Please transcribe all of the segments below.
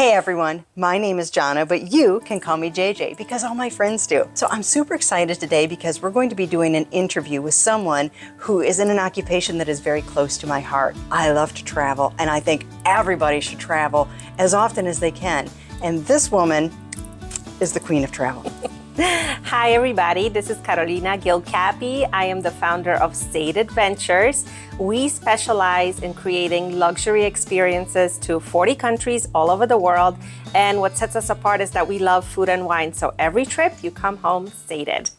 Hey everyone, my name is Jana, but you can call me JJ because all my friends do. So I'm super excited today because we're going to be doing an interview with someone who is in an occupation that is very close to my heart. I love to travel, and I think everybody should travel as often as they can. And this woman is the queen of travel. Hi everybody, this is Karolina Guilcapi. I am the founder of State Adventures. We specialize in creating luxury experiences to 40 countries all over the world. And what sets us apart is that we love food and wine. So every trip you come home sated.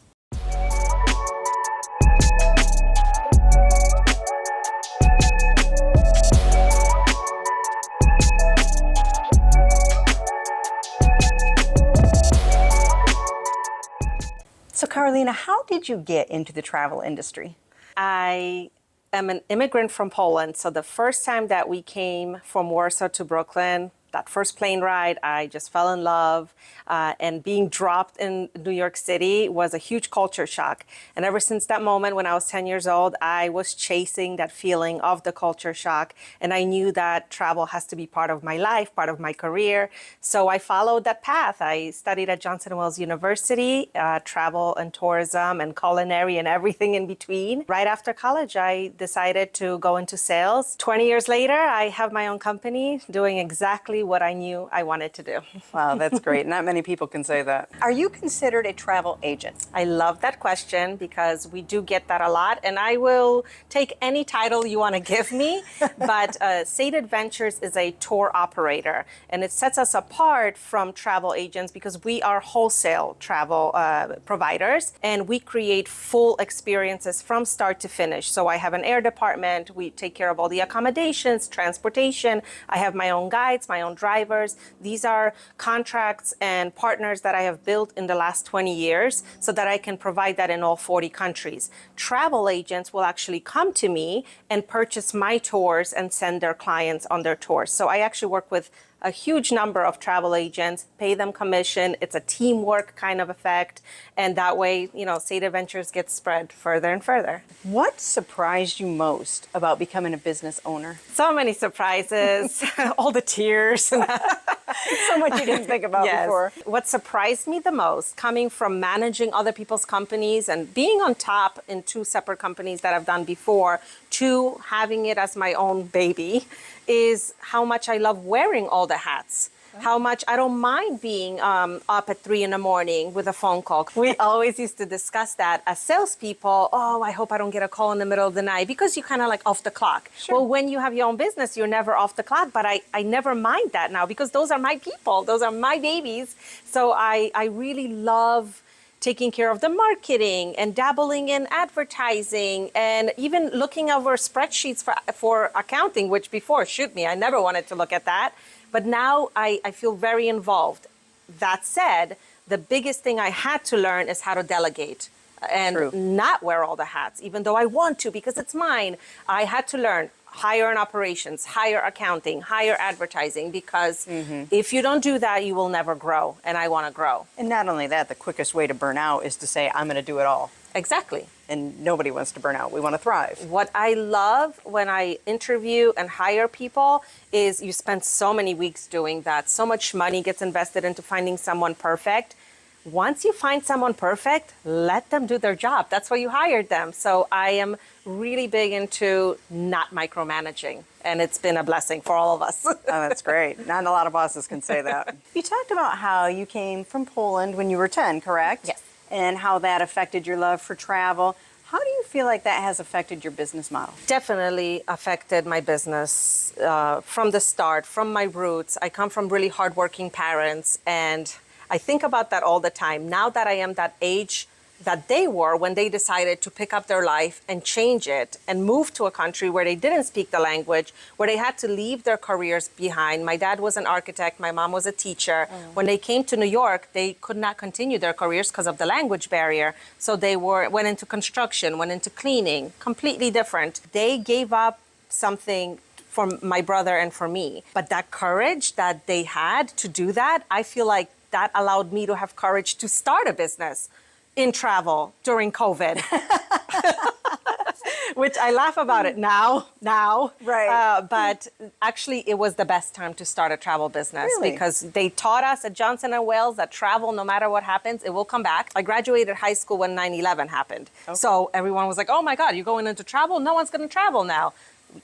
So Karolina, how did you get into the travel industry? I am an immigrant from Poland. So the first time that we came from Warsaw to Brooklyn, that first plane ride, I just fell in love. And being dropped in New York City was a huge culture shock. And ever since that moment, when I was 10 years old, I was chasing that feeling of the culture shock. And I knew that travel has to be part of my life, part of my career. So I followed that path. I studied at Johnson & Wales University, travel and tourism and culinary and everything in between. Right after college, I decided to go into sales. 20 years later, I have my own company doing exactly what I knew I wanted to do. Wow, that's great. Not many people can say that. Are you considered a travel agent? I love that question because we do get that a lot, and I will take any title you want to give me. But State Adventures is a tour operator, and it sets us apart from travel agents because we are wholesale travel providers, and we create full experiences from start to finish. So I have an air department. We take care of all the accommodations, transportation. I have my own guides, my own drivers. These are contracts and partners that I have built in the last 20 years so that I can provide that in all 40 countries. Travel agents will actually come to me and purchase my tours and send their clients on their tours. So I actually work with a huge number of travel agents, pay them commission. It's a teamwork kind of effect. And that way, State Adventures gets spread further and further. What surprised you most about becoming a business owner? So many surprises, all the tears. So much you didn't think about before. What surprised me the most, coming from managing other people's companies and being on top in 2 separate companies that I've done before, to having it as my own baby, is how much I love wearing all the hats. How much I don't mind being up at 3 a.m. with a phone call. We always used to discuss that as salespeople. Oh, I hope I don't get a call in the middle of the night, because you're kind of like off the clock. Sure. Well, when you have your own business, you're never off the clock. But I never mind that now, because those are my people. Those are my babies. So I really love taking care of the marketing and dabbling in advertising and even looking over spreadsheets for accounting, which before, shoot me, I never wanted to look at that. But now I feel very involved. That said, the biggest thing I had to learn is how to delegate and not wear all the hats, even though I want to because it's mine. I had to learn higher in operations, higher accounting, higher advertising, because if you don't do that, you will never grow, and I want to grow. And not only that, the quickest way to burn out is to say, I'm going to do it all. Exactly. And nobody wants to burn out. We want to thrive. What I love when I interview and hire people is you spend so many weeks doing that. So much money gets invested into finding someone perfect. Once you find someone perfect, let them do their job. That's why you hired them. So I am really big into not micromanaging, and it's been a blessing for all of us. Oh, that's great. Not a lot of bosses can say that. You talked about how you came from Poland when you were 10, correct? Yes. And how that affected your love for travel. How do you feel like that has affected your business model? Definitely affected my business from the start, from my roots. I come from really hardworking parents, and I think about that all the time. Now that I am that age that they were when they decided to pick up their life and change it and move to a country where they didn't speak the language, where they had to leave their careers behind. My dad was an architect, my mom was a teacher. When they came to New York, they could not continue their careers because of the language barrier. So they went into construction, went into cleaning, completely different. They gave up something for my brother and for me. But that courage that they had to do that, I feel like that allowed me to have courage to start a business in travel during COVID. which I laugh about it now. Right. But actually, it was the best time to start a travel business Really? because they taught us at Johnson & Wales that travel, no matter what happens, it will come back. I graduated high school when 9/11 happened. Okay. So everyone was like, oh my God, you're going into travel? No one's going to travel now.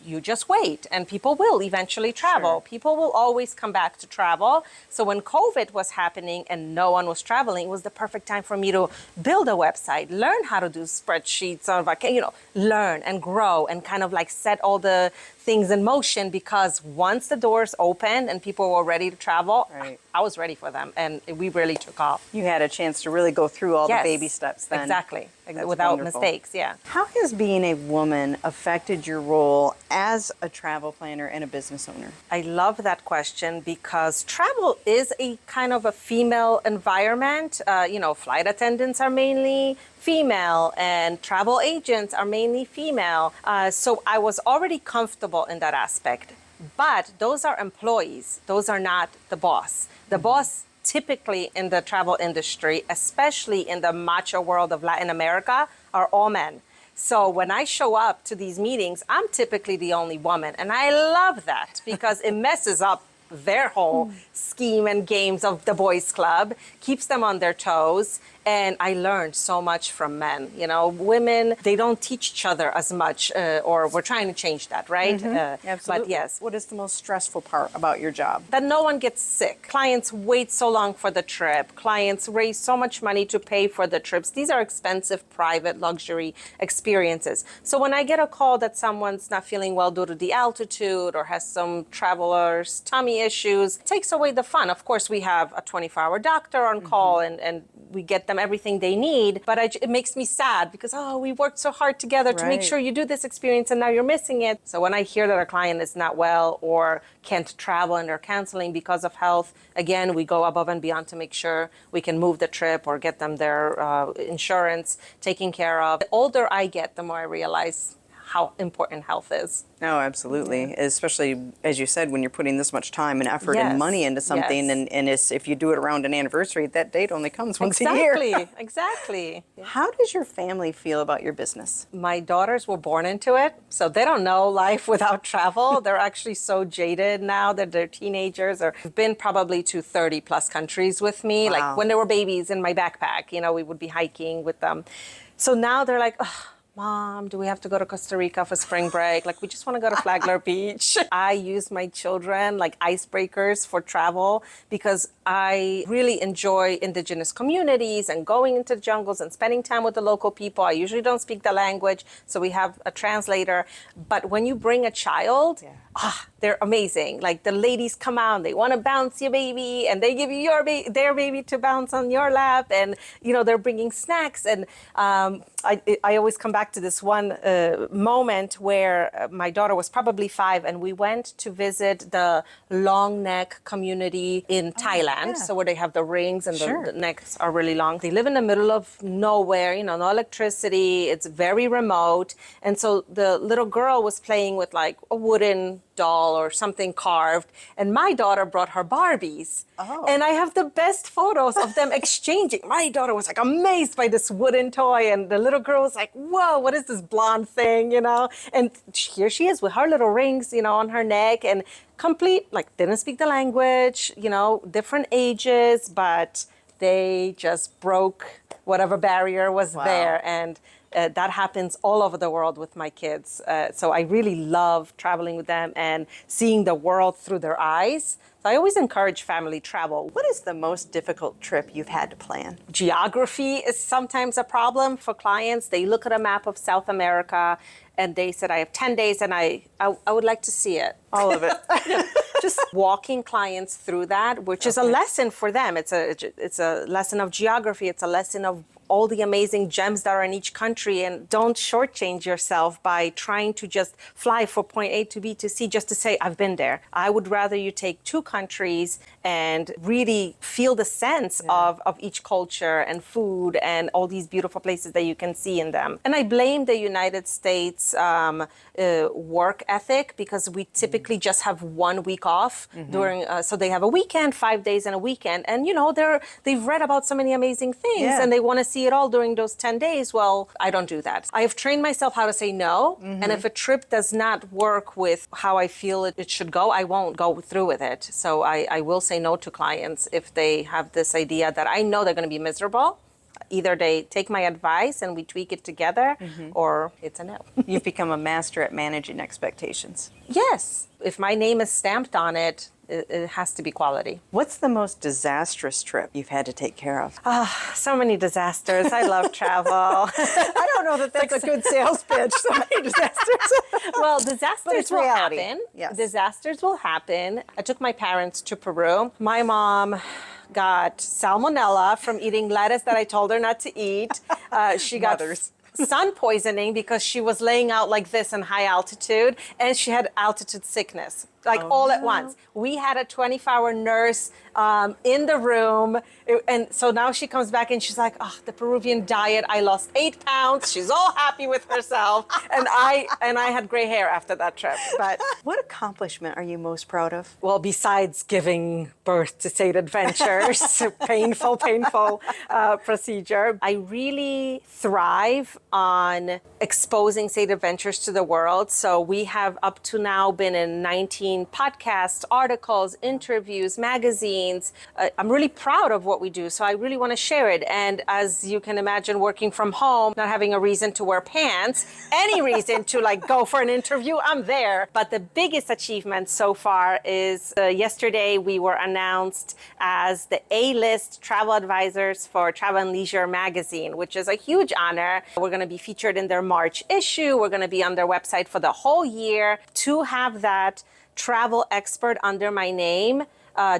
You just wait and people will eventually travel. Sure. People will always come back to travel. So when COVID was happening and no one was traveling, it was the perfect time for me to build a website, learn how to do spreadsheets on vacation, learn and grow and kind of like set all the things in motion, because once the doors opened and people were ready to travel, Right. I was ready for them and we really took off. You had a chance to really go through all the Yes, baby steps then. Exactly. That's Without wonderful. mistakes, yeah. How has being a woman affected your role as a travel planner and a business owner? I love that question because travel is a kind of a female environment. Flight attendants are mainly female and travel agents are mainly female. So I was already comfortable in that aspect. But those are employees. Those are not the boss. The boss typically in the travel industry, especially in the macho world of Latin America, are all men. So when I show up to these meetings, I'm typically the only woman. And I love that because it messes up their whole scheme and games of the boys club, keeps them on their toes. And I learned so much from men. Women, they don't teach each other as much, or we're trying to change that, right? Absolutely. But yes. What is the most stressful part about your job? That no one gets sick. Clients wait so long for the trip. Clients raise so much money to pay for the trips. These are expensive, private, luxury experiences. So when I get a call that someone's not feeling well due to the altitude or has some traveler's tummy issues, it takes away the fun. Of course, we have a 24-hour doctor on call and we get them everything they need. But it makes me sad because, we worked so hard together to make Right. sure you do this experience and now you're missing it. So when I hear that a client is not well or can't travel and they're canceling because of health, again, we go above and beyond to make sure we can move the trip or get them their insurance taken care of. The older I get, the more I realize how important health is. No, absolutely. Especially, as you said, when you're putting this much time and effort and Yes. money into something, Yes. and if you do it around an anniversary, that date only comes once a year. Exactly. How does your family feel about your business? My daughters were born into it, so they don't know life without travel. They're actually so jaded now that they're teenagers or have been probably to 30 plus countries with me. Wow. Like when they were babies in my backpack, we would be hiking with them. So now they're like, "Ugh, Mom, do we have to go to Costa Rica for spring break? Like, we just want to go to Flagler Beach." I use my children like icebreakers for travel because I really enjoy indigenous communities and going into the jungles and spending time with the local people. I usually don't speak the language, so we have a translator. But when you bring a child, they're amazing. Like the ladies come out, they want to bounce your baby, and they give you their baby to bounce on your lap, and they're bringing snacks. And I always come back to this one moment where my daughter was probably 5, and we went to visit the long neck community in Thailand. yeah. So where they have the rings and Sure. the necks are really long. They live in the middle of nowhere, no electricity. It's very remote. And so the little girl was playing with like a wooden doll or something carved. And my daughter brought her Barbies. Oh. And I have the best photos of them exchanging. My daughter was like amazed by this wooden toy. And the little girl was like, whoa, what is this blonde thing, And here she is with her little rings, on her neck and complete, like didn't speak the language, different ages, but they just broke whatever barrier was Wow. there. And that happens all over the world with my kids. So I really love traveling with them and seeing the world through their eyes. So I always encourage family travel. What is the most difficult trip you've had to plan? Geography is sometimes a problem for clients. They look at a map of South America and they said, I have 10 days and I would like to see it. All of it. Just walking clients through that, which is a lesson for them. It's a lesson of geography. It's a lesson of all the amazing gems that are in each country, and don't shortchange yourself by trying to just fly from point A to B to C just to say, I've been there. I would rather you take 2 countries and really feel the sense of each culture and food and all these beautiful places that you can see in them. And I blame the United States work ethic because we typically just have 1 week off during, so they have a weekend, 5 days and a weekend. And they've read about so many amazing things and they want to see see it all during those 10 days. Well, I don't do that. I have trained myself how to say no. And if a trip does not work with how I feel it should go, I won't go through with it. So I will say no to clients if they have this idea that I know they're going to be miserable. Either they take my advice and we tweak it together, or it's a no. You've become a master at managing expectations. Yes. If my name is stamped on it, it has to be quality. What's the most disastrous trip you've had to take care of? So many disasters. I love travel. I don't know that that's a good sales pitch. So many disasters. Well, disasters will reality. happen. Yes. Disasters will happen. I took my parents to Peru. My mom got salmonella from eating lettuce that I told her not to eat. She got sun poisoning because she was laying out like this in high altitude, and she had altitude sickness, all at once. We had a 24-hour nurse in the room, and so now she comes back and she's like, oh, the Peruvian diet, I lost 8 pounds. She's all happy with herself, and I had gray hair after that trip. But what accomplishment are you most proud of? well, besides giving birth to State Adventures, painful procedure, I really thrive on exposing State Adventures to the world. So we have up to now been in 19 podcasts, articles, interviews, magazines. I'm really proud of what we do, so I really want to share it. And as you can imagine, working from home, not having a reason to wear pants, any reason to go for an interview, I'm there. But the biggest achievement so far is yesterday we were announced as the A-list travel advisors for Travel and Leisure magazine, which is a huge honor. We're going to be featured in their March issue. We're going to be on their website for the whole year. To have that travel expert under my name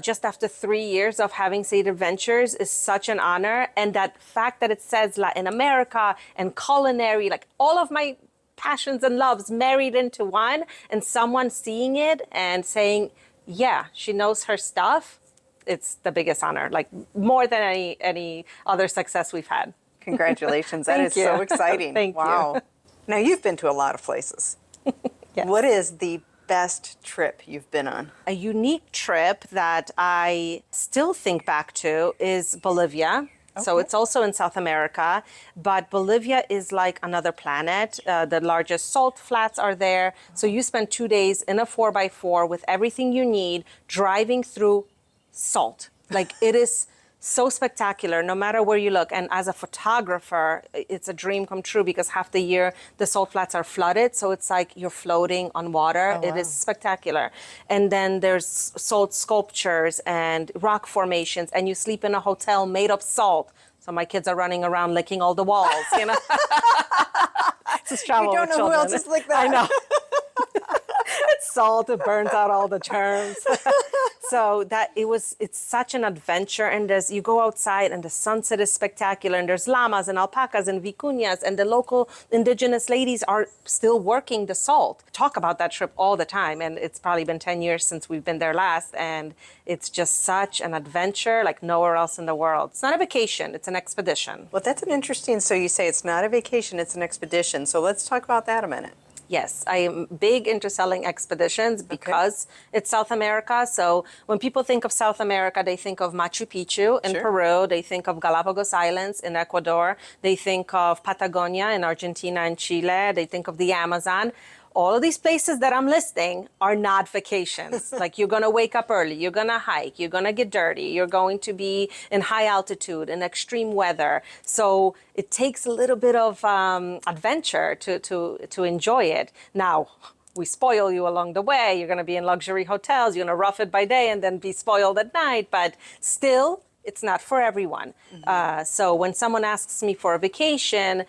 just after 3 years of having State Adventures is such an honor. And that fact that it says Latin America and culinary, all of my passions and loves married into one, and someone seeing it and saying, yeah, she knows her stuff, it's the biggest honor, more than any other success we've had. Congratulations. That is so exciting. Thank wow. you. Now, you've been to a lot of places. Yes. What is the best trip you've been on? A unique trip that I still think back to is Bolivia. Okay. So it's also in South America, but Bolivia is like another planet. The largest salt flats are there. So you spend 2 days in a 4x4 with everything you need, driving through salt. It is so spectacular, no matter where you look. And as a photographer, it's a dream come true because half the year the salt flats are flooded. So it's like you're floating on water. It is spectacular. And then there's salt sculptures and rock formations, and you sleep in a hotel made of salt. So my kids are running around licking all the walls, It's travel you don't with know children. who else is like that. I know. It's salt, it burns out all the germs. So it's such an adventure. And you go outside and the sunset is spectacular, and there's llamas and alpacas and vicuñas, and the local indigenous ladies are still working the salt. Talk about that trip all the time. And it's probably been 10 years since we've been there last. And it's just such an adventure like nowhere else in the world. It's not a vacation, it's an expedition. Well, that's an interesting, so you say it's not a vacation, it's an expedition. So let's talk about that a minute. Yes, I am big into selling expeditions because it's South America. So when people think of South America, they think of Machu Picchu in Peru. They think of Galapagos Islands in Ecuador. They think of Patagonia in Argentina and Chile. They think of the Amazon. All of these places that I'm listing are not vacations. You're going to wake up early, you're going to hike, you're going to get dirty, you're going to be in high altitude, in extreme weather. So it takes a little bit of adventure to enjoy it. Now, we spoil you along the way. You're going to be in luxury hotels, you're going to rough it by day and then be spoiled at night. But still, it's not for everyone. So when someone asks me for a vacation,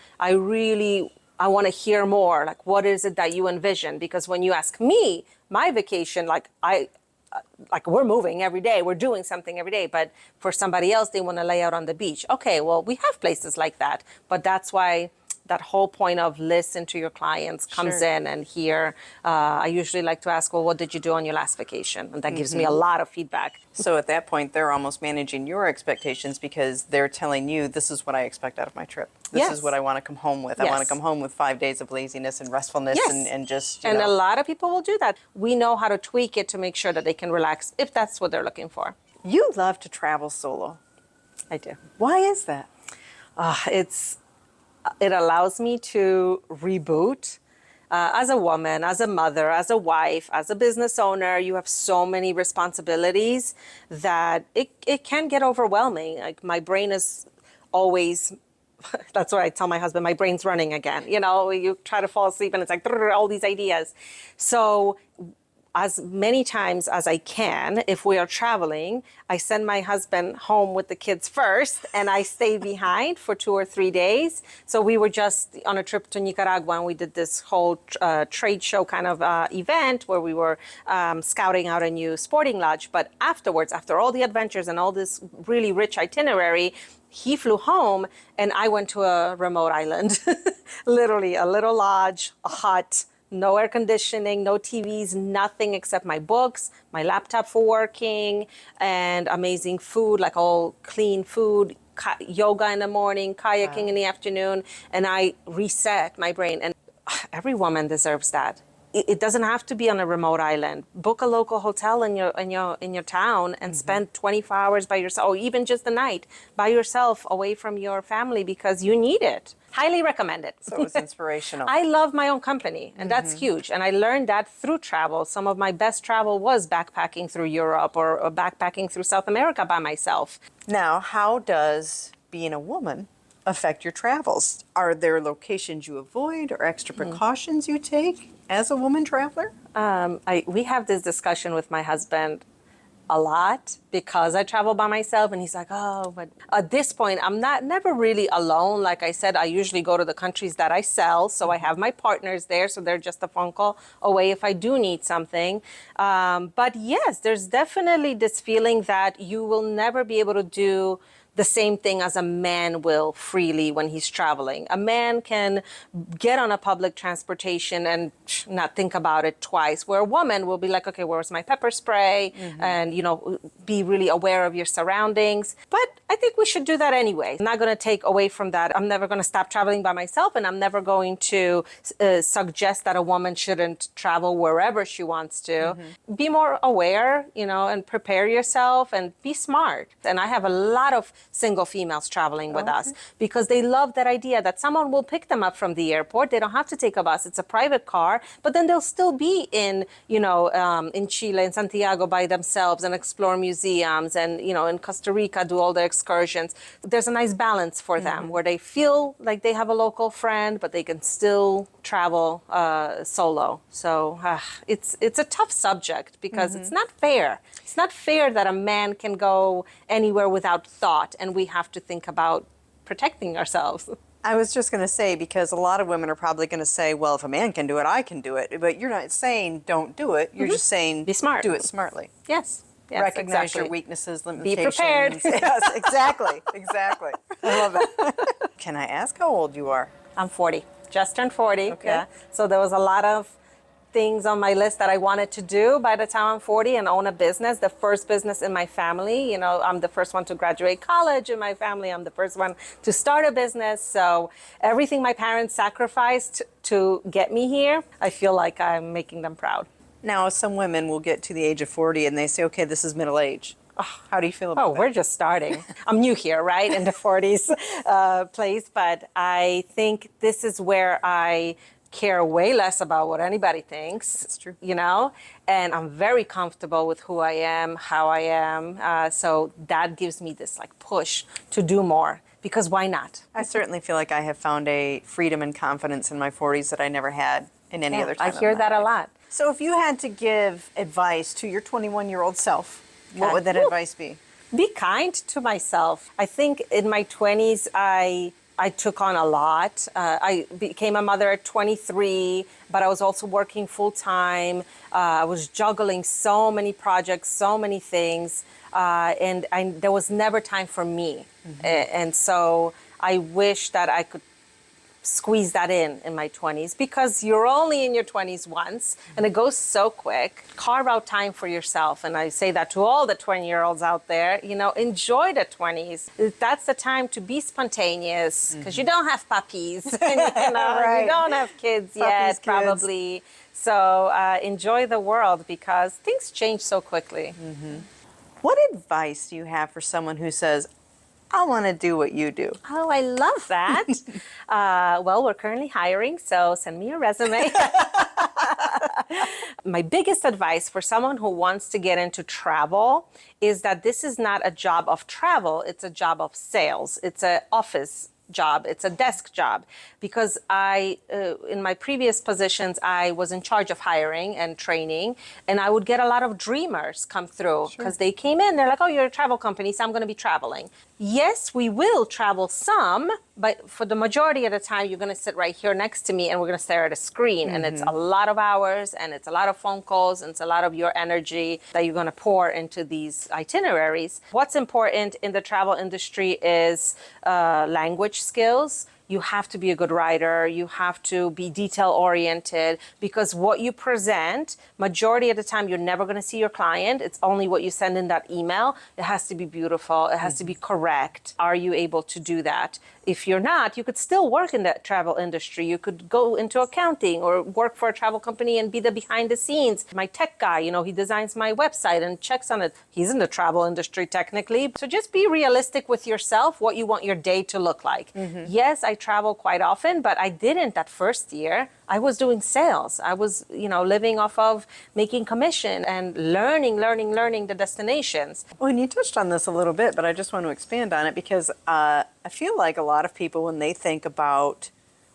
I want to hear more. What is it that you envision? Because when you ask me, my vacation, we're moving every day, we're doing something every day. But for somebody else, they want to lay out on the beach. Okay, well, we have places like that. But that's why that whole point of listen to your clients comes in. And here, I usually like to ask, well, what did you do on your last vacation? And that gives me a lot of feedback. So at that point, they're almost managing your expectations because they're telling you, this is what I expect out of my trip. This is what I want to come home with. I want to come home with 5 days of laziness and restfulness and just, And a lot of people will do that. We know how to tweak it to make sure that they can relax if that's what they're looking for. You love to travel solo. I do. Why is that? It allows me to reboot. As a woman, as a mother, as a wife, as a business owner, you have so many responsibilities that it can get overwhelming. Like my brain is always, that's what I tell my husband, my brain's running again. You know, you try to fall asleep and it's like all these ideas. So as many times as I can, if we are traveling, I send my husband home with the kids first and I stay behind for 2 or 3 days. So we were just on a trip to Nicaragua and we did this whole trade show kind of event where we were scouting out a new sporting lodge. But afterwards, after all the adventures and all this really rich itinerary, he flew home and I went to a remote island, literally a little lodge, a hut, no air conditioning, no TVs, nothing except my books, my laptop for working, and amazing food, like all clean food, yoga in the morning, kayaking in the afternoon, and I reset my brain. And every woman deserves that. It doesn't have to be on a remote island. Book a local hotel in your town and spend 24 hours by yourself, or even just a night by yourself away from your family because you need it. Highly recommend it. So it was inspirational. I love my own company, and that's huge. And I learned that through travel. Some of my best travel was backpacking through Europe or backpacking through South America by myself. Now, how does being a woman affect your travels? Are there locations you avoid or extra precautions you take as a woman traveler? We have this discussion with my husband a lot because I travel by myself, and he's like, oh, but at this point, I'm never really alone. Like I said, I usually go to the countries that I sell, so I have my partners there, so they're just a phone call away if I do need something. But yes, there's definitely this feeling that you will never be able to do the same thing as a man will freely when he's traveling. A man can get on a public transportation and not think about it twice, where a woman will be like, okay, where's my pepper spray? And, be really aware of your surroundings. But I think we should do that anyway. I'm not gonna take away from that. I'm never gonna stop traveling by myself, and I'm never going to suggest that a woman shouldn't travel wherever she wants to. Be more aware, and prepare yourself and be smart. And I have a lot of single females traveling with us because they love that idea that someone will pick them up from the airport. They don't have to take a bus. It's a private car, but then they'll still be in Chile, in Santiago by themselves and explore museums, and, in Costa Rica, do all the excursions. There's a nice balance for them where they feel like they have a local friend, but they can still travel solo. So it's a tough subject because it's not fair. It's not fair that a man can go anywhere without thought, and we have to think about protecting ourselves. I was just going to say, because a lot of women are probably going to say, well, if a man can do it, I can do it. But you're not saying don't do it. You're just saying be smart. Do it smartly. Yes. Recognize exactly. your weaknesses, limitations. Be prepared. Yes, exactly. I love it. Can I ask how old you are? I'm 40. Just turned 40. Okay. Yeah. So there was a lot of things on my list that I wanted to do by the time I'm 40 and own a business, the first business in my family. I'm the first one to graduate college in my family. I'm the first one to start a business. So everything my parents sacrificed to get me here, I feel like I'm making them proud. Now, some women will get to the age of 40 and they say, okay, this is middle age. How do you feel about that? We're just starting. I'm new here, right, in the 40s place, but I think this is where I care way less about what anybody thinks. That's true. And I'm very comfortable with who I am, how I am. So that gives me this push to do more, because why not? I certainly feel like I have found a freedom and confidence in my 40s that I never had in any other time. I hear that a lot. So if you had to give advice to your 21-year-old self, what would that advice be? Be kind to myself. I think in my 20s, I took on a lot. I became a mother at 23, but I was also working full time. I was juggling so many projects, so many things, and there was never time for me. And so I wish that I could squeeze that in my 20s, because you're only in your 20s once and it goes so quick. Carve out time for yourself. And I say that to all the 20-year-olds out there, enjoy the 20s. That's the time to be spontaneous, because you don't have puppies, and, Right. you don't have kids yet, probably. So enjoy the world, because things change so quickly. What advice do you have for someone who says, I want to do what you do. Oh, I love that. Well, we're currently hiring, so send me a resume. My biggest advice for someone who wants to get into travel is that this is not a job of travel, it's a job of sales. It's an office job, it's a desk job. Because in my previous positions, I was in charge of hiring and training, and I would get a lot of dreamers come through because they came in, they're like, oh, you're a travel company, so I'm going to be traveling. Yes, we will travel some, but for the majority of the time, you're going to sit right here next to me and we're going to stare at a screen. And it's a lot of hours and it's a lot of phone calls and it's a lot of your energy that you're going to pour into these itineraries. What's important in the travel industry is language skills. You have to be a good writer. You have to be detail oriented, because what you present, majority of the time, you're never going to see your client. It's only what you send in that email. It has to be beautiful. It has to be correct. Are you able to do that? If you're not, you could still work in the travel industry. You could go into accounting or work for a travel company and be the behind the scenes. My tech guy, he designs my website and checks on it. He's in the travel industry technically. So just be realistic with yourself, what you want your day to look like. Yes, I travel quite often, but I didn't that first year. I was doing sales. I was, living off of making commission and learning the destinations. Well, and you touched on this a little bit, but I just want to expand on it because I feel like a lot of people, when they think about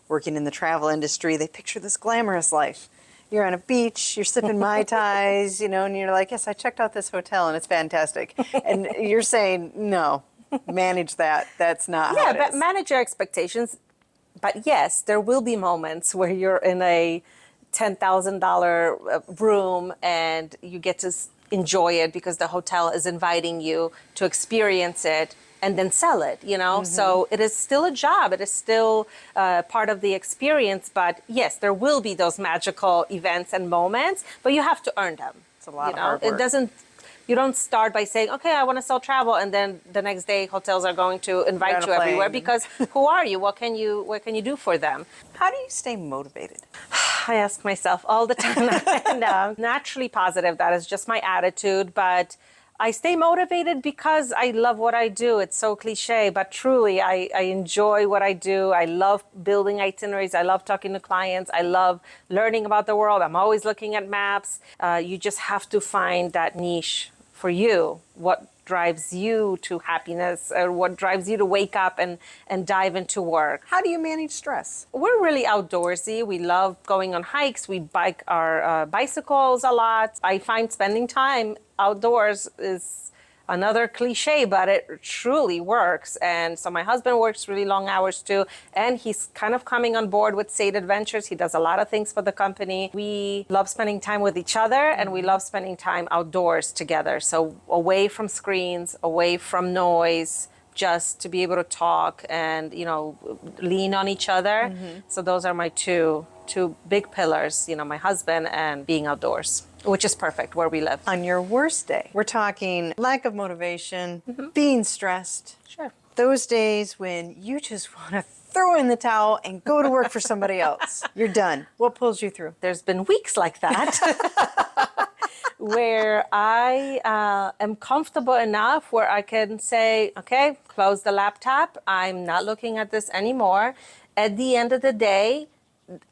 working in the travel industry, they picture this glamorous life. You're on a beach, you're sipping Mai Tais, and you're like, yes, I checked out this hotel and it's fantastic. And you're saying, no, manage that. That's not how it but is. manage your expectations. But yes, there will be moments where you're in a $10,000 room and you get to enjoy it because the hotel is inviting you to experience it and then sell it, So it is still a job. It is still part of the experience. But yes, there will be those magical events and moments, but you have to earn them. It's a lot of hard work. You don't start by saying, okay, I want to sell travel, and then the next day hotels are going to invite you everywhere, because who are you? What can you do for them? How do you stay motivated? I ask myself all the time. And, naturally positive, that is just my attitude, but I stay motivated because I love what I do. It's so cliche, but truly I enjoy what I do. I love building itineraries. I love talking to clients. I love learning about the world. I'm always looking at maps. You just have to find that niche for you. What drives you to happiness, or what drives you to wake up and dive into work. How do you manage stress? We're really outdoorsy. We love going on hikes. We bike our bicycles a lot. I find spending time outdoors is another cliche, but it truly works. And so my husband works really long hours too, and he's kind of coming on board with Sade Adventures. He does a lot of things for the company. We love spending time with each other, and we love spending time outdoors together. So away from screens, away from noise, just to be able to talk and, lean on each other. So those are my two big pillars, my husband and being outdoors, which is perfect where we live. On your worst day, we're talking lack of motivation, being stressed. Sure. Those days when you just want to throw in the towel and go to work for somebody else. You're done. What pulls you through? There's been weeks like that where I am comfortable enough where I can say, okay, close the laptop. I'm not looking at this anymore. At the end of the day,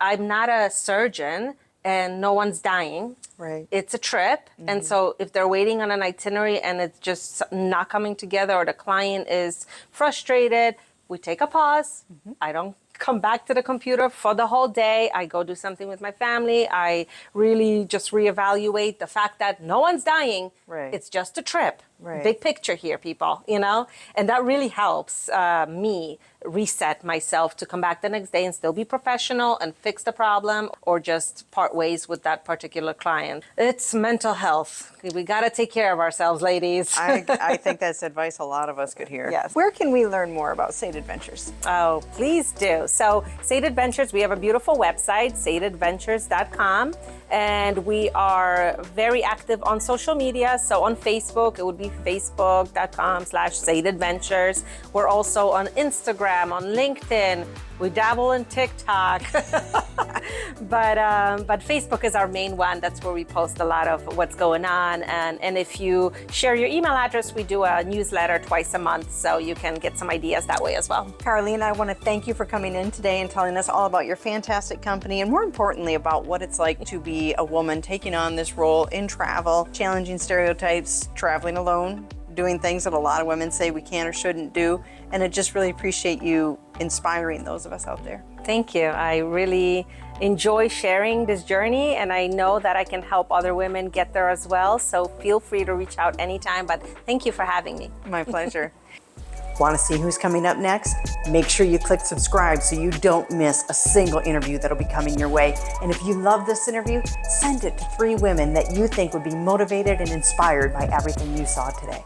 I'm not a surgeon and no one's dying. Right. It's a trip. And so if they're waiting on an itinerary and it's just not coming together, or the client is frustrated, we take a pause. I don't come back to the computer for the whole day. I go do something with my family. I really just reevaluate the fact that no one's dying. Right. It's just a trip. Right. Big picture here, people, and that really helps me reset myself to come back the next day and still be professional and fix the problem, or just part ways with that particular client. It's mental health. We got to take care of ourselves, ladies. I think that's advice a lot of us could hear. Yes. Where can we learn more about Sade Adventures? Oh, please do. So Sade Adventures, we have a beautiful website, sadeadventures.com. And we are very active on social media. So on Facebook, it would be facebook.com/sadeadventures. We're also on Instagram, on LinkedIn, We dabble in TikTok, but Facebook is our main one. That's where we post a lot of what's going on. And if you share your email address, we do a newsletter twice a month, so you can get some ideas that way as well. Karolina, I want to thank you for coming in today and telling us all about your fantastic company, and more importantly about what it's like to be a woman taking on this role in travel, challenging stereotypes, traveling alone, doing things that a lot of women say we can or shouldn't do. And I just really appreciate you inspiring those of us out there. Thank you. I really enjoy sharing this journey, and I know that I can help other women get there as well. So feel free to reach out anytime, but thank you for having me. My pleasure. Want to see who's coming up next? Make sure you click subscribe so you don't miss a single interview that'll be coming your way. And if you love this interview, send it to 3 women that you think would be motivated and inspired by everything you saw today.